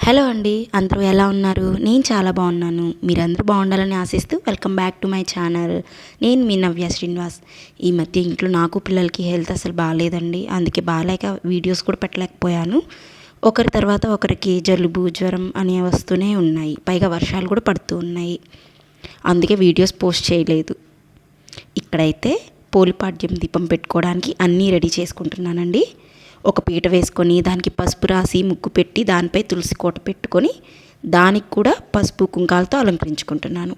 Hello అండి, అందరూ ఎలా ఉన్నారు? నేను చాలా బాగున్నాను. మీరందరూ బాగుండాలని ఆశిస్తూ welcome back to my channel. నేను మీ నవ్య శ్రీనివాస్. ఈ మధ్య ఇంట్లో నాకు పిల్లలకి హెల్త్ అసలు బాగాలేదండి. అందుకే బాగాలేక వీడియోస్ కూడా పెట్టలేకపోయాను. ఒకరి తర్వాత ఒకరికి జలుబు జ్వరం అని వస్తూనే ఉన్నాయి. పైగా వర్షాలు కూడా పడుతూ ఉన్నాయి. అందుకే వీడియోస్ పోస్ట్ చేయలేదు. ఇక్కడైతే పోలిపాడ్యం దీపం పెట్టుకోవడానికి అన్నీ రెడీ చేసుకుంటున్నానండి. ఒక పీట వేసుకొని దానికి పసుపు రాసి ముగ్గు పెట్టి దానిపై తులసి కోట పెట్టుకొని దానికి కూడా పసుపు కుంకాలతో అలంకరించుకుంటున్నాను.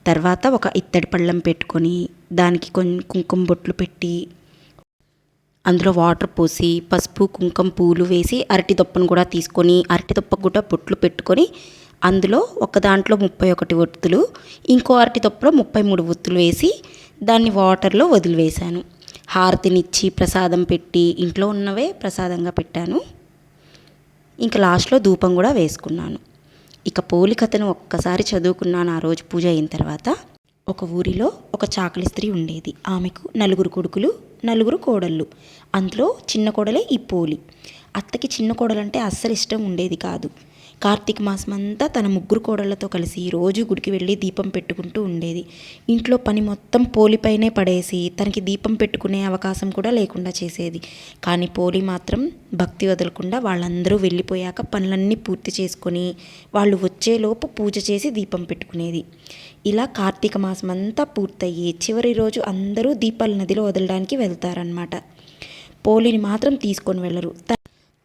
తర్వాత ఒక ఇత్తడి పళ్ళెం పెట్టుకొని దానికి కొన్ని కుంకుమ బొట్లు పెట్టి అందులో వాటర్ పోసి పసుపు కుంకుమ పూలు వేసి అరటి దొప్పను కూడా తీసుకొని అరటి దొప్పకు కూడా బొట్లు పెట్టుకొని అందులో ఒక దాంట్లో 31 ఒత్తులు, ఇంకో అరటి దొప్పలో 33 ఒత్తులు వేసి దాన్ని వాటర్లో వదిలివేశాను. హారతినిచ్చి ప్రసాదం పెట్టి ఇంట్లో ఉన్నవే ప్రసాదంగా పెట్టాను. ఇంకా లాస్ట్లో ధూపం కూడా వేసుకున్నాను. ఇక పోలి కథను ఒక్కసారి చదువుకున్నాను. ఆ రోజు పూజ అయిన తర్వాత ఒక ఊరిలో ఒక చాకలి స్త్రీ ఉండేది. ఆమెకు 4 కొడుకులు 4 కోడళ్ళు. అందులో చిన్న కోడలే ఈ పోలి. అత్తకి చిన్న కోడలంటే అస్సలు ఇష్టం ఉండేది కాదు. కార్తీక మాసం అంతా తన 3 కోడళ్లతో కలిసి రోజు గుడికి వెళ్ళి దీపం పెట్టుకుంటూ ఉండేది. ఇంట్లో పని మొత్తం పోలిపైనే పడేసి తనకి దీపం పెట్టుకునే అవకాశం కూడా లేకుండా చేసేది. కానీ పోలి మాత్రం భక్తి వదలకుండా వాళ్ళందరూ వెళ్ళిపోయాక పనులన్నీ పూర్తి చేసుకొని వాళ్ళు వచ్చేలోపు పూజ చేసి దీపం పెట్టుకునేది. ఇలా కార్తీక మాసం అంతా పూర్తయ్యి చివరి రోజు అందరూ దీపాలు నదిలో వదలడానికి వెళ్తారనమాట. పోలిని మాత్రం తీసుకొని వెళ్ళరు.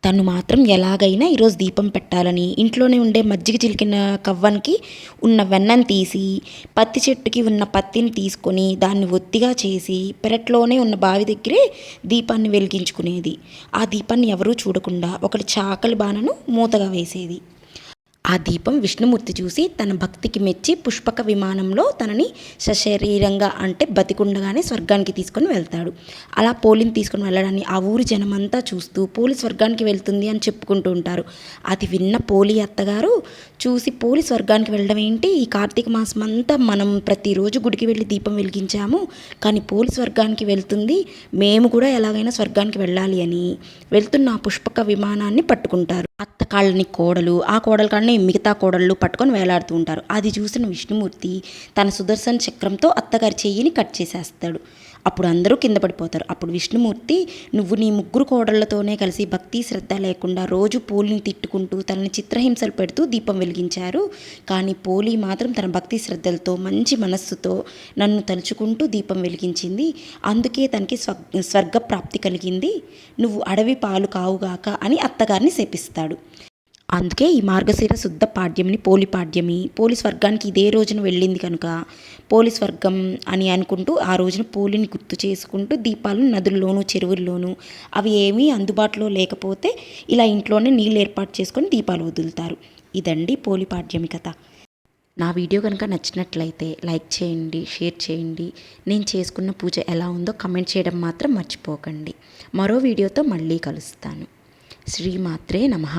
తను మాత్రం ఎలాగైనా ఈరోజు దీపం పెట్టాలని ఇంట్లోనే ఉండే మజ్జిగ చిలికిన కవ్వానికి ఉన్న వెన్నను తీసి పత్తి చెట్టుకి ఉన్న పత్తిని తీసుకొని దాన్ని ఒత్తిగా చేసి పెరట్లోనే ఉన్న బావి దగ్గరే దీపాన్ని వెలిగించుకునేది. ఆ దీపాన్ని ఎవరూ చూడకుండా ఒకటి చాకలి బాణను మూతగా వేసేది. ఆ దీపం విష్ణుమూర్తి చూసి తన భక్తికి మెచ్చి పుష్పక విమానంలో తనని సశరీరంగా అంటే బతికుండగానే స్వర్గానికి తీసుకొని వెళ్తాడు. అలా పోలిని తీసుకొని వెళ్ళడాన్ని ఆ ఊరి జనమంతా చూస్తూ పోలి స్వర్గానికి వెళ్తుంది అని చెప్పుకుంటూ ఉంటారు. అది విన్న పోలి అత్తగారు చూసి పోలి స్వర్గానికి వెళ్ళడం ఏంటి, ఈ కార్తీక మాసం అంతా మనం ప్రతిరోజు గుడికి వెళ్ళి దీపం వెలిగించాము, కానీ పోలి స్వర్గానికి వెళ్తుంది, మేము కూడా ఎలాగైనా స్వర్గానికి వెళ్ళాలి అని వెళ్తున్న ఆ పుష్పక విమానాన్ని పట్టుకుంటారు. అత్త కాళ్ళని కోడలు, ఆ కోడల కాళ్ళని మిగతా కోడళ్ళు పట్టుకొని వేలాడుతూ ఉంటారు. అది చూసిన విష్ణుమూర్తి తన సుదర్శన చక్రంతో అత్తగారి చెయ్యిని కట్ చేసేస్తాడు. అప్పుడు అందరూ కింద పడిపోతారు. అప్పుడు విష్ణుమూర్తి, నువ్వు నీ 3 కోడళ్లతోనే కలిసి భక్తి శ్రద్ధ లేకుండా రోజు పోలిని తిట్టుకుంటూ తనని చిత్రహింసలు పెడుతూ దీపం వెలిగించారు, కానీ పోలి మాత్రం తన భక్తి శ్రద్ధలతో మంచి మనస్సుతో నన్ను తలుచుకుంటూ దీపం వెలిగించింది, అందుకే తనకి స్వర్గప్రాప్తి కలిగింది, నువ్వు అడవి పాలు కావుగాక అని అత్తగారిని శపిస్తాడు. అందుకే ఈ మార్గశిర శుద్ధ పాడ్యమిని పోలిపాడ్యమి, పోలి స్వర్గానికి ఇదే రోజున వెళ్ళింది కనుక పోలి స్వర్గం అని అనుకుంటూ ఆ రోజున పోలిని గుర్తు చేసుకుంటూ దీపాలను నదుల్లోనూ చెరువుల్లోనూ అవి ఏమీ అందుబాటులో లేకపోతే ఇలా ఇంట్లోనే నీళ్ళు ఏర్పాటు చేసుకొని దీపాలు వదులుతారు. ఇదండి పోలిపాడ్యమి కథ. నా వీడియో కనుక నచ్చినట్లయితే లైక్ చేయండి, షేర్ చేయండి. నేను చేసుకున్న పూజ ఎలా ఉందో కమెంట్ చేయడం మాత్రం మర్చిపోకండి. మరో వీడియోతో మళ్ళీ కలుస్తాను. శ్రీమాత్రే నమః.